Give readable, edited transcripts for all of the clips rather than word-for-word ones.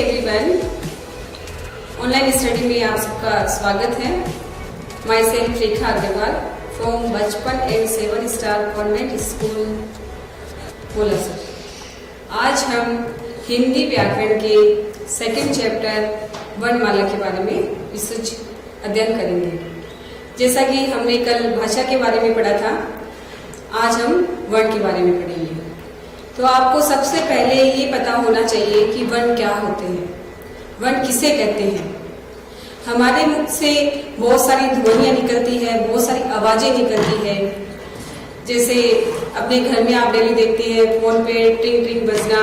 Everyone, online study में आप सबका स्वागत है। Myself Rekha Agrawal from Bachpan and 7 star convent school Polasar. आज हम हिंदी व्याकरण के सेकंड चैप्टर वर्णमाला के बारे में विस्तृत अध्ययन करेंगे। जैसा कि हमने कल भाषा के बारे में पढ़ा था, आज हम वर्ण के बारे में पढ़ेंगे। तो आपको सबसे पहले ये पता होना चाहिए कि वर्ण क्या होते हैं, वर्ण किसे कहते हैं। हमारे मुख से बहुत सारी ध्वनियाँ निकलती है, बहुत सारी आवाजें निकलती है। जैसे अपने घर में आप डेली देखते हैं फोन पे टिंग टिंग बजना,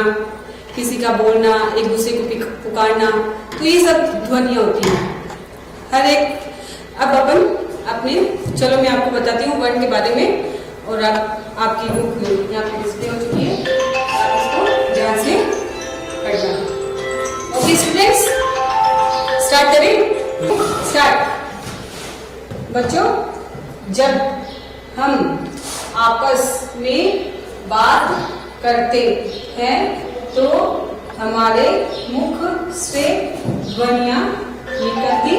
किसी का बोलना, एक दूसरे को पुकारना, तो ये सब ध्वनियाँ होती हैं हर एक। अब अपन अपने चलो मैं आपको बताती हूँ वर्ण के बारे में, और आपकी बुक यहाँ पे डिस्प्ले हो चुकी है, आप इसको ध्यान से पढ़ना। ओके स्टूडेंट्स, स्टार्ट करें। स्टार्ट। बच्चों, जब हम आपस में बात करते हैं तो हमारे मुख से ध्वनियाँ निकलती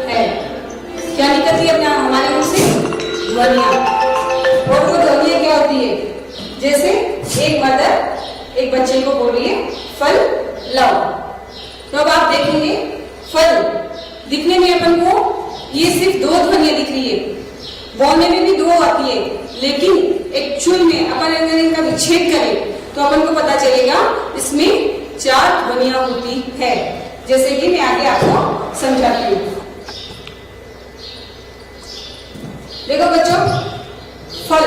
है। क्या निकलती है अपना हमारे मुख से? ध्वनियाँ। और वो ध्वनियाँ क्या होती है? जैसे एक मदर एक बच्चे को बोल रही है फल लाओ, तो अब आप देखेंगे फल दिखने में अपन को ये सिर्फ दो ध्वनियाँ दिख रही है, बोलने में भी दो आती है, लेकिन एक्चुअल में अपन अगर इनका विच्छेद करें तो अपन को पता चलेगा इसमें 4 ध्वनियाँ होती है। जैसे कि मैं आगे आपको समझाती हूँ। देखो बच्चों, फल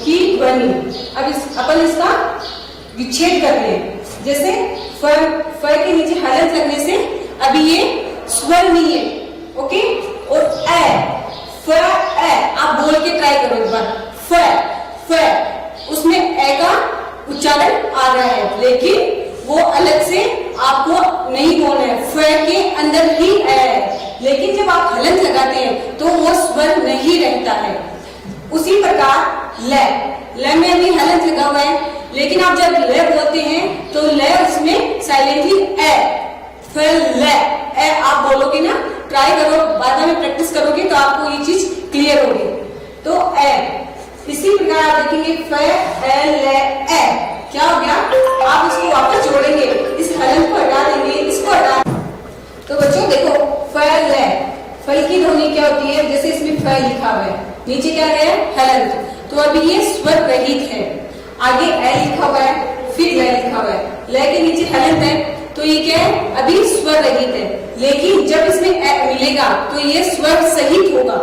की ध्वनि, अब अपन इसका विच्छेद कर रहे हैं। जैसे फल के नीचे हलंत लगने से अभी ये स्वर नहीं है, ओके। और फ आप बोल के ट्राई करो एक बार। फ उसमें ए का उच्चारण आ रहा है, लेकिन वो अलग से आपको नहीं बोलना है, फ के अंदर ही है। लेकिन जब आप हलंत लगाते हैं तो वो स्वर नहीं रहता है। उसी प्रकार ल में अभी हलंत लगा हुआ है, लेकिन आप जब ल बोलते हैं तो ल उसमें साइलेंटली ल आप बोलोगे ना, ट्राई करो, बाद में प्रैक्टिस करोगे तो आपको ये चीज क्लियर होगी। तो इसी प्रकार आप देखेंगे फ ल क्या हो गया, आप इसको वापस जोड़ेंगे, इस हलंत को हटा देंगे, इसको हटा। तो बच्चों देखो फल की ध्वनि क्या होती है? जैसे इसमें फ लिखा हुआ है, नीचे क्या है हलंत, तो अभी ये स्वर रहित है। आगे ए लिखा हुआ है, फिर ल लिखा हुआ है, ल के नीचे हलंत है, तो ये क्या है? अभी स्वर रहित है। लेकिन जब इसमें ए मिलेगा तो ये स्वर सहित होगा।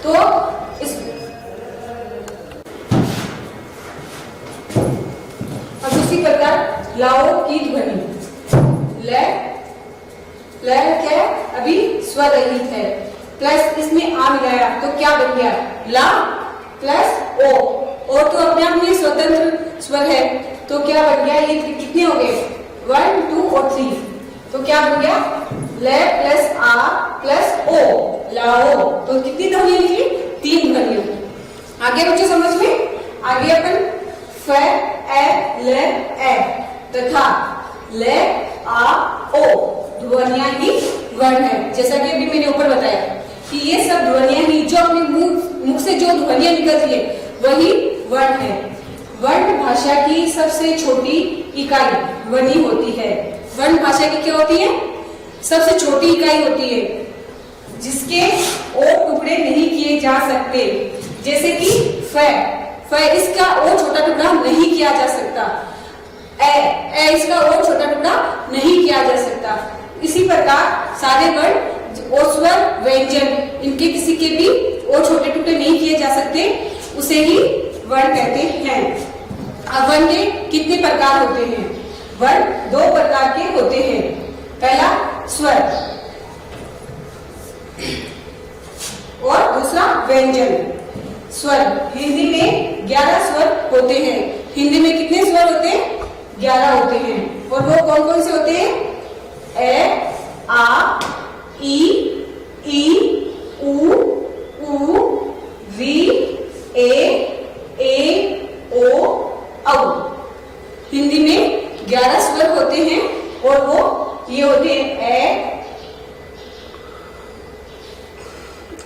तो इस अब उसी प्रकार लाओ की ध्वनि ल क्या अभी स्वर रहित है, प्लस इसमें आ मिलाया तो क्या बन गया? ला प्लस ओ तो अपने आप में स्वतंत्र स्वर है, तो क्या बन गया? ये कितने हो गए? 1 2 और 3, तो क्या बन गया? ल प्लस आ प्लस ओ, लाओ। तो कितनी ध्वनियाँ निकली? 3 ध्वनियाँ। आगे बच्चों समझ में? आगे अपन फ ए ल ए तथा ल आ ओ ध्वनियाँ ही वर्ण है। जैसा कि अभी मैंने ऊपर बताया कि ये सब ध्वनियाँ ही जो अपने मुख से जो ध्वनियाँ निकलती है वही वर्ण है। वर्ण भाषा की सबसे छोटी इकाई ध्वनि होती है। वर्ण भाषा की क्या होती है? सबसे छोटी इकाई होती है, जिसके और टुकड़े नहीं किए जा सकते। जैसे कि फ इसका और छोटा टुकड़ा नहीं किया जा सकता, ए इसका और छोटा टुकड़ा नहीं किया जा सकता। इसी प्रकार सारे वर्ण और स्वर व्यंजन, इनके किसी के भी और छोटे टुकड़े नहीं किए जा सकते, उसे ही वर्ण कहते हैं। अब वर्ण के कितने प्रकार होते हैं? वर्ण 2 प्रकार के होते हैं। पहला स्वर और दूसरा व्यंजन। स्वर हिंदी में 11 स्वर होते हैं। हिंदी में कितने स्वर होते हैं? 11 होते हैं। और वो कौन कौन से होते हैं? ए आ ई उ री ए ओ औ। हिंदी में 11 स्वर होते हैं और वो ये होते हैं ए।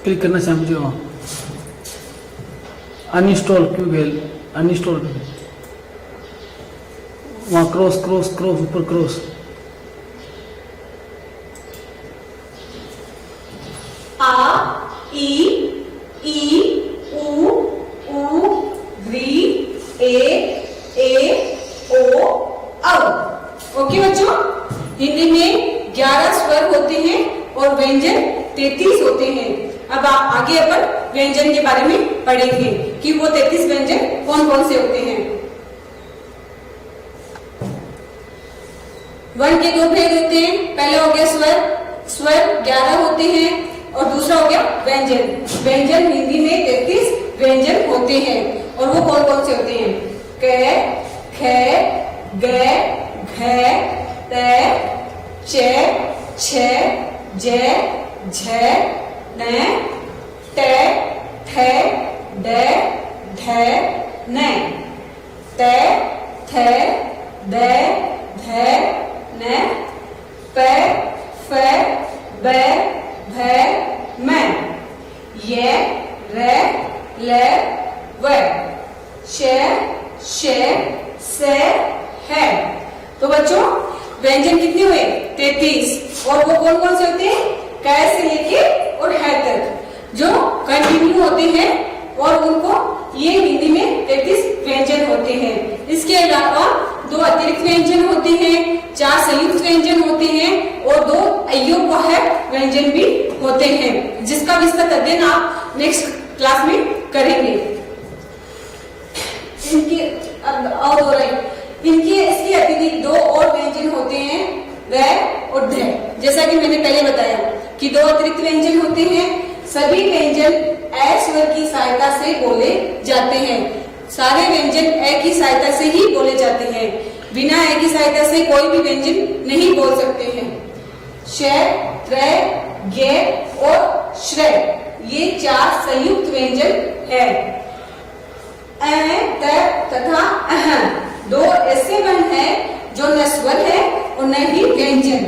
क्लिक करना चाहिए मुझे वहाँ, अनइंस्टॉल क्यों गए, अनइंस्टॉल वहाँ क्रॉस क्रॉस क्रॉस ऊपर क्रॉस। आ ई उ री ए ओ औ। ओके बच्चों, हिंदी में 11 स्वर होते हैं और व्यंजन 33 होते हैं। अब आप आगे अपन व्यंजन के बारे में पढ़ेंगे कि वो 33 व्यंजन कौन कौन से होते हैं। वर्ण के 2 भेद होते हैं। पहले हो गया स्वर, स्वर 11 होते हैं और दूसरा हो गया व्यंजन। व्यंजन हिंदी में 33 व्यंजन होते हैं और वो कौन कौन से होते हैं? क, ख, ग, घ, त, च, छ, ज, झ, न, ट, ठ, ड, ढ, न, त, थ, द, ध, न, प, फ, ब, भ, म, य, र, ल, व, श, श, स, है। तो बच्चों व्यंजन कितने हुए? 33। और वो कौन कौन से होते हैं? क से लेके और है तक जो कंटिन्यू होते हैं और उनको ये हिंदी में 33 व्यंजन होते हैं। इसके अलावा 2 अतिरिक्त व्यंजन होते हैं, 4 संयुक्त व्यंजन होते हैं और 2 अयोगवाहक व्यंजन भी होते हैं, जिसका विस्तृत अध्ययन आप नेक्स्ट क्लास में करेंगे। इनके इसके अतिरिक्त 2 और व्यंजन होते हैं, व और ध। जैसा कि मैंने पहले बताया कि 2 अतिरिक्त व्यंजन होते हैं। सभी व्यंजन ए स्वर की सहायता से बोले जाते हैं। सारे व्यंजन ए की सहायता से ही बोले जाते हैं। बिना ए की सहायता से कोई भी व्यंजन नहीं बोल सकते हैं। श, त्र, ज्ञ और श्र ये 4 संयुक्त व्यंजन है। अ, त तथा अह 2 ऐसे वर्ण हैं जो न स्वर है और न ही व्यंजन।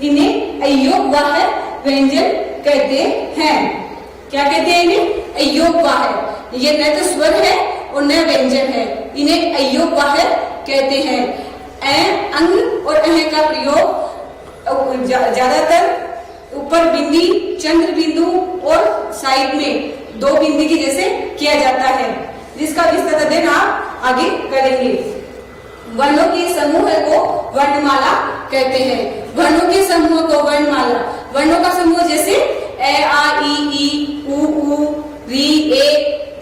इन्हें अयोगवाहक व्यंजन कहते हैं। क्या कहते हैं इन्हें? अयोगवाहक। ये न तो स्वर है और न व्यंजन है, इन्हें अयोगवाहक कहते हैं। अ, अंग और अह का प्रयोग ज्यादातर ऊपर बिंदी, चंद्र बिंदु और साइड में 2 बिंदी की जैसे किया जाता है, जिसका विस्तृत अध्ययन आप आगे करेंगे। वर्णों के समूह को वर्णमाला कहते हैं। वर्णों के समूह को वर्णमाला, वर्णों का समूह जैसे ए, आ, ई, उ, री, ए,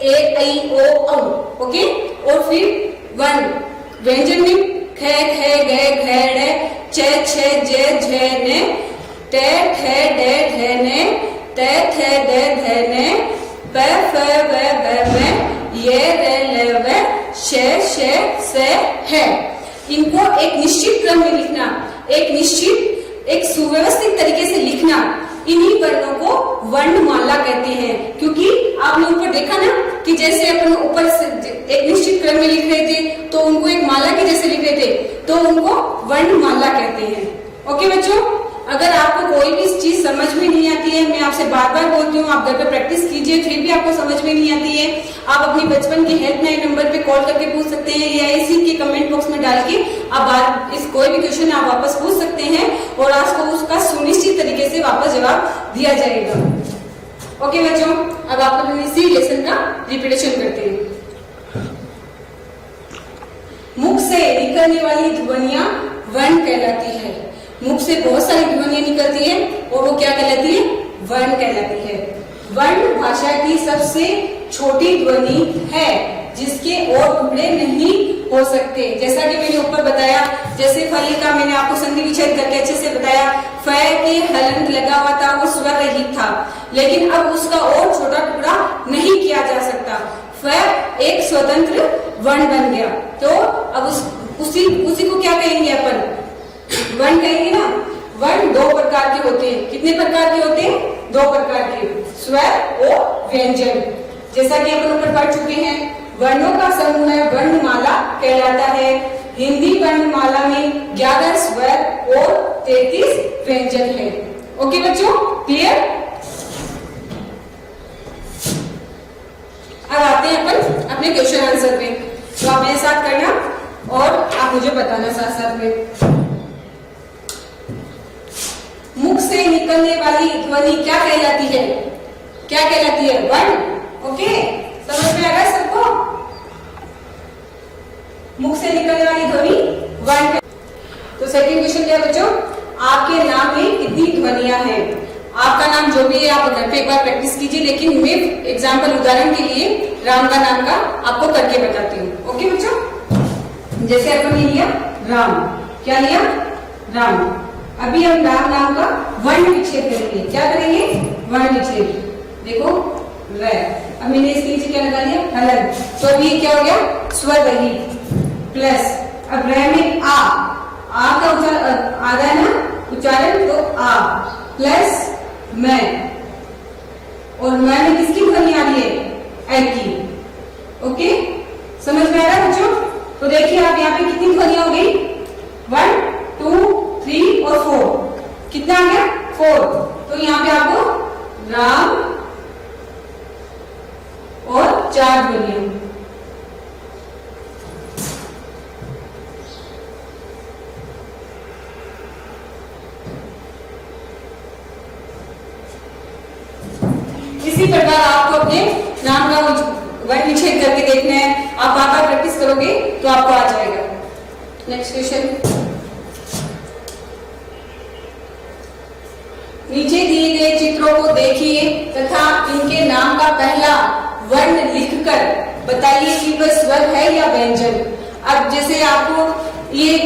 ऐ, ओ, औ। ओके, और फिर वर्ण व्यंजन में ख, ख, ग, घ, ड़, च, छ, ज, झ, न, ट, ठ, ड, ढ, न, त, थ, द, ध, न, प, फ, ब, भ, म, य, र, ल, व, श, श, स, है। इनको एक निश्चित क्रम में लिखना, एक निश्चित एक सुव्यवस्थित तरीके से लिखना, इन्हीं वर्णों को वर्णमाला कहते हैं। क्योंकि आपने ऊपर देखा ना कि जैसे अपन ऊपर से एक निश्चित क्रम में लिख रहे थे तो उनको एक माला के जैसे लिख रहे थे, तो उनको वर्णमाला कहते हैं। ओके बच्चों, अगर आपको कोई भी चीज समझ में नहीं आती है, मैं आपसे बार बार बोलती हूँ, आप घर पे प्रैक्टिस कीजिए, फिर भी आपको समझ में नहीं आती है, आप अपनी बचपन की हेल्पलाइन नंबर पे कॉल करके पूछ सकते हैं या इसी के कमेंट बॉक्स में डाल के आप इस कोई भी क्वेश्चन आप वापस पूछ सकते हैं और आपको उसका सुनिश्चित तरीके से वापस जवाब दिया जाएगा। ओके बच्चों, अब आप अपने इसी लेसन का रिपीटेशन करते हैं। मुख से निकलने वाली ध्वनियां वर्ण कहलाती है। मुख से बहुत सारी ध्वनियां निकलती है और वो क्या कहलाती है? वर्ण कहलाती है। वर्ण भाषा की सबसे छोटी ध्वनि है जिसके और टुकड़े नहीं हो सकते। जैसा कि मैंने ऊपर बताया, जैसे फल का मैंने आपको संधि विच्छेद करके अच्छे से बताया, फ के हलंत लगा हुआ था, वो स्वर रहित था, लेकिन अब उसका और छोटा टुकड़ा नहीं किया जा सकता। फ एक स्वतंत्र वर्ण बन गया, तो अब उसी को क्या कहेंगे अपन? वर्ण कहेंगे ना। वर्ण 2 प्रकार के होते हैं। कितने प्रकार के होते हैं? 2 प्रकार के, स्वर और व्यंजन। जैसा कि अपन ऊपर पढ़ चुके हैं, वर्णों का समूह वर्णमाला कहलाता है। हिंदी वर्णमाला में 11 स्वर और 33 व्यंजन है। ओके बच्चों, क्लियर? अब आते हैं अपन अपने क्वेश्चन आंसर पे, तो आप मेरे साथ करना और आप मुझे बताना साथ साथ में। मुख से निकलने वाली ध्वनि क्या कहलाती है? क्या कहलाती है? वर्ण। ओके, समझ में आ रहा है सबको? मुख से निकलने वाली ध्वनि वर्ण। तो सेकंड क्वेश्चन क्या है बच्चों? आपके नाम में कितनी ध्वनियां हैं? आपका नाम जो भी है आप घर पे एक बार प्रैक्टिस कीजिए, लेकिन मैं एग्जाम्पल उदाहरण के लिए राम का नाम का आपको करके बताती हूँ। ओके बच्चों, जैसे अपन ने लिया राम, क्या लिया? राम। अभी हम राम नाम का वर्ण विच्छेद करेंगे। क्या करेंगे? वर्ण विच्छेद। देखो र, अब मैंने इसके नीचे क्या लगा लिया? हलन। तो अभी क्या हो गया? स्वर रहित प्लस, अब र में आ का उच्चारण आ रहा है ना उच्चारण, तो आ प्लस मैं, और मैं में किसकी ध्वनि आ रही है? ए की। ओके, समझ में आ रहा है बच्चों? तो देखिए आप यहाँ पे कितनी ध्वनियां हो गई? 1 2 3 और 4। कितना आ गया? 4। तो यहाँ पे आपको राम और 4 ध्वनियां। इसी प्रकार आपको अपने नाम का वर्ण विच्छेद करके देखना है। आप बार-बार प्रैक्टिस करोगे तो आपको आ जाएगा। नेक्स्ट क्वेश्चन, नीचे दिए गए चित्रों को देखिए तथा इनके नाम का पहला वर्ण लिखकर बताइए कि वह स्वर है या व्यंजन। अब जैसे आपको ये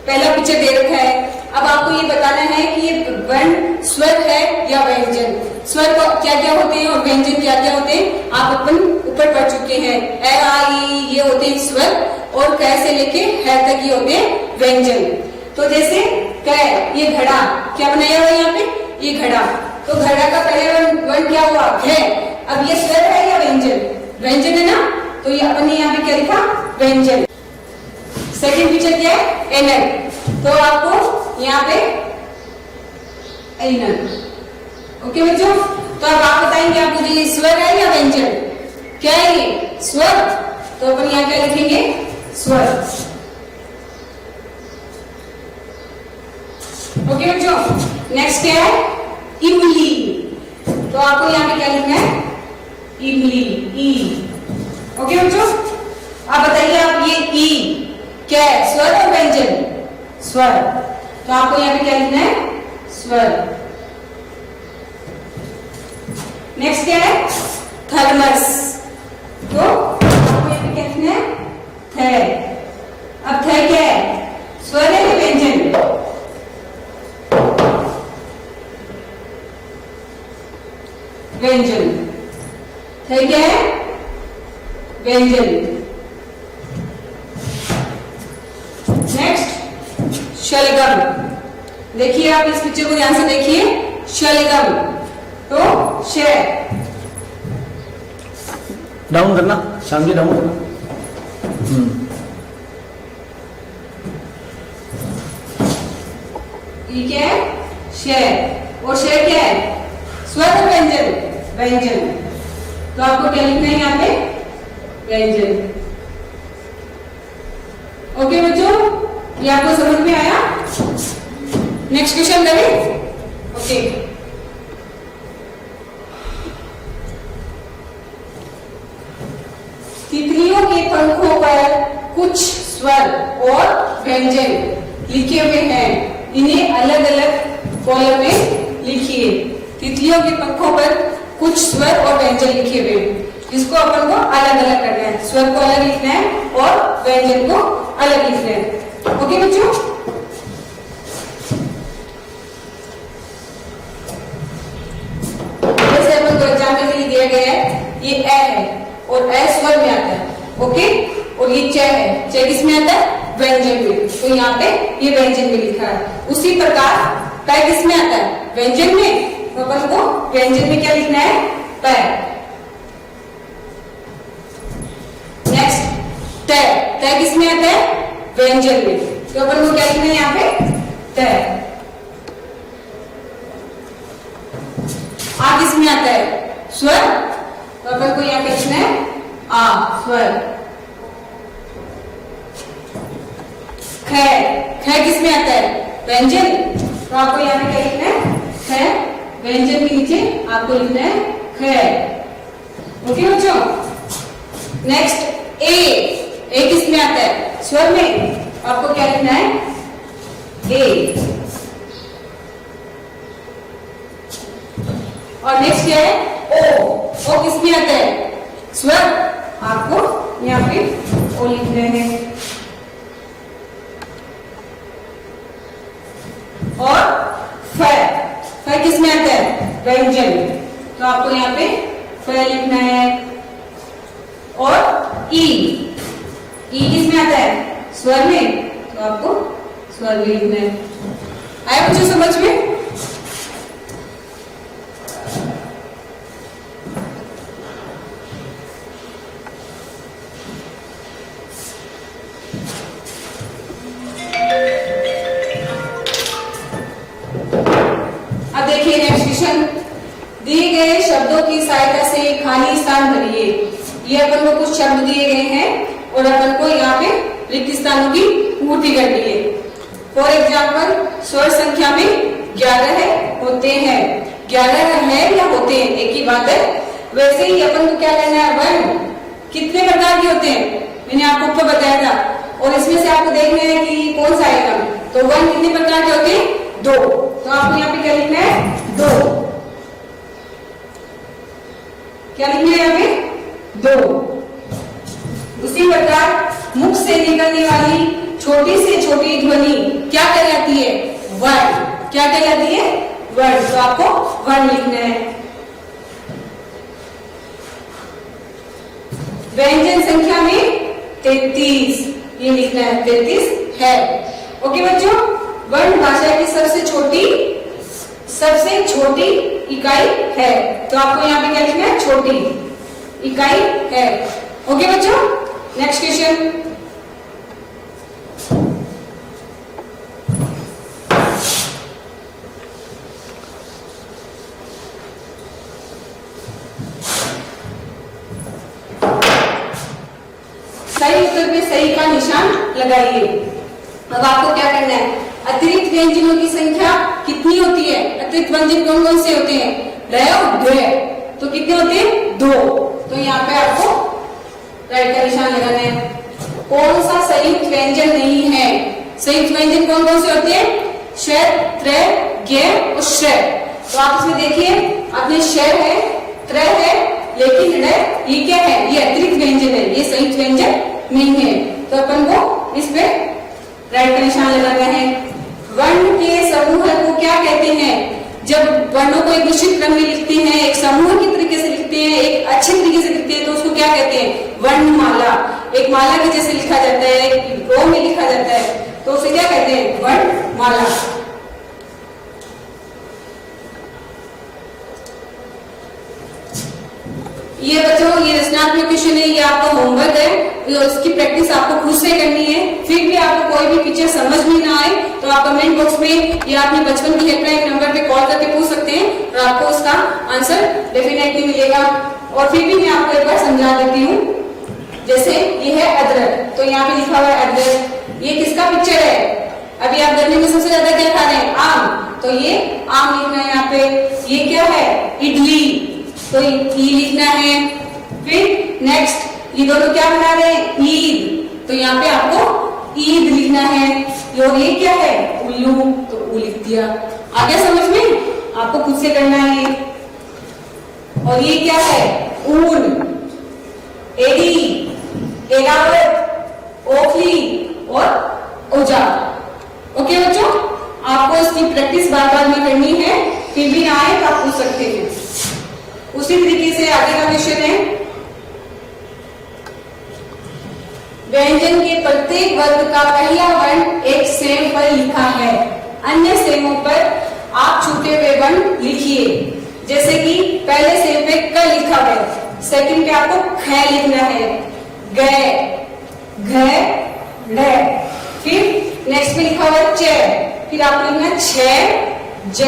पहला पिक्चर दे रखा है, अब आपको ये बताना है कि ये वर्ण स्वर है या व्यंजन। स्वर क्या क्या होते हैं और व्यंजन क्या क्या होते हैं आप अपन ऊपर पढ़ चुके हैं। ए आ ई ये होते हैं स्वर, और क से लेके है तक ये होते हैं व्यंजन। तो जैसे क, ये घड़ा, क्या बनाया हुआ है यहाँ पे? ये घड़ा। तो घड़ा का पहले वर्ण क्या हुआ? घ। अब ये स्वर है या व्यंजन? व्यंजन है ना, तो ये अपन ने यहाँ पे क्या लिखा? व्यंजन। सेकंड पिक्चर क्या है? एनन। तो आपको यहाँ पे एनन। ओके बच्चों, तो अब आप बताएंगे आप मुझे ये स्वर है या व्यंजन? क्या है ये? स्वर। तो अपन यहाँ क्या लिखेंगे? स्वर। ओके बच्चों, नेक्स्ट क्या है? इमली। तो आपको यहाँ पे क्या लिखना है? इमली, ई। ओके बच्चों, अब बताइए आप ये ई क्या है? स्वर और व्यंजन? स्वर। तो आपको यहाँ पे क्या लिखना है? स्वर। नेक्स्ट क्या है? थर्मस। तो आपको यहाँ पे क्या लिखना है? थ। अब थ क्या है? स्वर है या व्यंजन? व्यंजन। थ क्या है? व्यंजन। नेक्स्ट शलगम। देखिए आप इस पिक्चर को ध्यान से देखिए। शलगम, तो श। डाउन करना, शाम जी डाउन करना। ये क्या है? श। और श क्या है? स्वर और व्यंजन? व्यंजन। तो आपको क्या लिखना है यहाँ पे? व्यंजन। ओके बच्चों, ये आपको समझ में आया? नेक्स्ट क्वेश्चन करें? ओके, तितलियों के पंखों पर कुछ स्वर और व्यंजन लिखे हुए हैं, इन्हें अलग अलग कॉलम में लिखिए। तितलियों के पंखों पर कुछ स्वर और व्यंजन लिखे हुए हैं, इसको अपन को अलग अलग करना है। स्वर को अलग लिखना है और व्यंजन को अलग लिखना है। ओके बच्चों, जैसे अपन को एग्जाम्पल के लिए दिया गया है, ये ए है और ए स्वर में आता है। ओके, और ये च है, च किस में आता है? व्यंजन में। तो यहाँ पे ये व्यंजन में लिखा है। उसी प्रकार प किस में आता है? व्यंजन में। तो अपन को व्यंजन में क्या लिखना है? प। नेक्स्ट त। त किस में आता है? व्यंजन में। तो अपन को क्या लिखना है यहाँ पे? त। स्वर, तो अपन को यहाँ पे लिखना है आ स्वर। ख, ख किसमें आता है? व्यंजन, तो आपको यहाँ पे क्या लिखना है? ख, व्यंजन के नीचे आपको लिखना है ख। ओके बच्चों। नेक्स्ट ए किसमें आता है? स्वर में, आपको क्या लिखना है? ए। और नेक्स्ट क्या है? ओ किसमें आता है? स्वर, आपको यहाँ पे ओ लिखना है। और फ किसमें आता है? व्यंजन, तो आपको यहाँ पे फ लिखना है। और ई किसमें आता है? स्वर में, तो आपको स्वर में लिखना है। आया मुझे समझ में? अब देखिए नेक्स्ट क्वेश्चन, दिए गए शब्दों की सहायता से खाली स्थान भरिए। ये अपन को कुछ शब्द दिए गए हैं और अपन को यहाँ पे रिक्त स्थानों की पूर्ति करनी है। फॉर एग्जाम्पल, स्वर संख्या में 11 होते हैं। 11 है या होते हैं, एक ही बात है। वैसे ही अपन को क्या करना है? वर्ण कितने प्रकार के होते हैं, मैंने आपको ऊपर बताया था। और इसमें से आपको देखना है कि कौन सा आएगा। तो वर्ण कितने प्रकार के होते हैं? 2। तो आपको यहाँ पे क्या लिखना है? 2। क्या लिखना है यहाँ पे? 2। उसी प्रकार मुख से निकलने वाली छोटी से छोटी ध्वनि क्या कहलाती है? वर्ण। क्या कहलाती है? वर्ण। तो आपको वर्ण लिखना है। व्यंजन संख्या में 33, ये लिखना है 33 है। ओके बच्चों, वर्ण भाषा की सबसे छोटी इकाई है, तो आपको यहाँ पे क्या लिखना है? छोटी इकाई है। ओके बच्चों। नेक्स्ट क्वेश्चन, सही उत्तर पे सही का निशान लगाइए। अब आपको क्या करना है? अतिरिक्त व्यंजनों की संख्या कितनी होती है? अतिरिक्त व्यंजन कौन कौन से होते हैं? ड और द्व, तो कितने होते हैं? 2। तो यहाँ पे आपको राइट का निशान लगाना है। कौन सा संयुक्त व्यंजन नहीं है? संयुक्त व्यंजन कौन कौन से होते हैं? श, त्र, ज्ञ और श। तो आप इसमें देखिए, आपने श है, त्र है, लेकिन ड ये क्या है? ये अतिरिक्त व्यंजन है, ये संयुक्त व्यंजन नहीं है। तो अपन को इस पे राइट का निशान लगाना है। वर्ण के समूह को क्या कहते हैं? जब वर्णों को एक निश्चित क्रम में लिखते हैं, एक समूह की तरीके से लिखते हैं, एक अच्छे तरीके से लिखते हैं, तो उसको क्या कहते हैं? वर्णमाला। एक माला के जैसे लिखा जाता है, एक रो में लिखा जाता है, तो उसे क्या कहते हैं? वर्णमाला। ये बच्चों, ये रचनात्मक क्वेश्चन है, ये आपका होमवर्क है, उसकी प्रैक्टिस आपको खुद से करनी है। फिर भी आपको कोई भी पिक्चर समझ में ना आए तो आप कमेंट बॉक्स में या अपने बचपन की हेल्पलाइन नंबर पे कॉल करके पूछ सकते हैं और आपको उसका आंसर डेफिनेटली मिलेगा। और फिर भी मैं आपको एक बार समझा देती हूँ। जैसे ये है अदरक, तो यहाँ पे लिखा हुआ है अदरक, ये किसका पिक्चर है? अभी आप गर्मी में सबसे ज्यादा क्या खा रहे हैं? आम, तो ये आम लिखना है यहाँ पे। ये क्या है? इडली, तो ई लिखना है। फिर नेक्स्ट, ये दोनों क्या बना रहे हैं? ईद, तो यहाँ पे आपको ईद लिखना है। और ये क्या है? उल्लू, तो उ लिख दिया। आगे समझ में? आपको खुद से करना है। और ये क्या है? ऊन, एडी, एरावत, ओखली और औजार। ओके बच्चों, आपको इसकी प्रैक्टिस बार बार में करनी है, फिर भी ना आए तो आप पूछ सकते हैं। उसी तरीके से आगे का क्वेश्चन है, व्यंजन के प्रत्येक वर्ग का पहला वर्ण एक सेम पर लिखा है, अन्य सेमों पर आप छूटे हुए वर्ण लिखिए। जैसे कि पहले सेम पे क लिखा है, सेकंड पे आपको ख लिखना है, ग, घ, ढ। फिर नेक्स्ट पे लिखा हुआ है च, फिर आपको लिखना है छ, ज,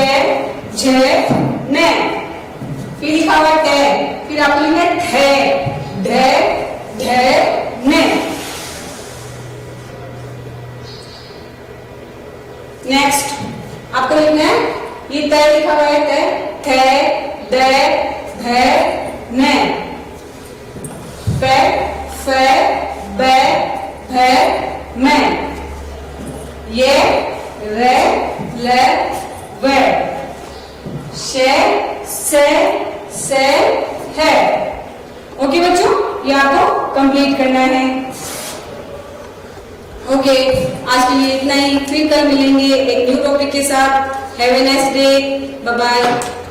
झ, न। फिर लिखा हुआ है टे, फिर आपको लिखना है ठे, ढे, ढे, ने। नेक्स्ट आपको लिखना है, ये तय लिखा हुआ है तय, थे, दे, धे, ने। पे, फे, बे, भे, में। ये, रे, ले, वे। शे, से, है। ओके बच्चों, ये आपको कंप्लीट करना है। ओके, आज के लिए इतना ही, फिर कल मिलेंगे एक न्यू टॉपिक के साथ। Have a nice day, bye bye.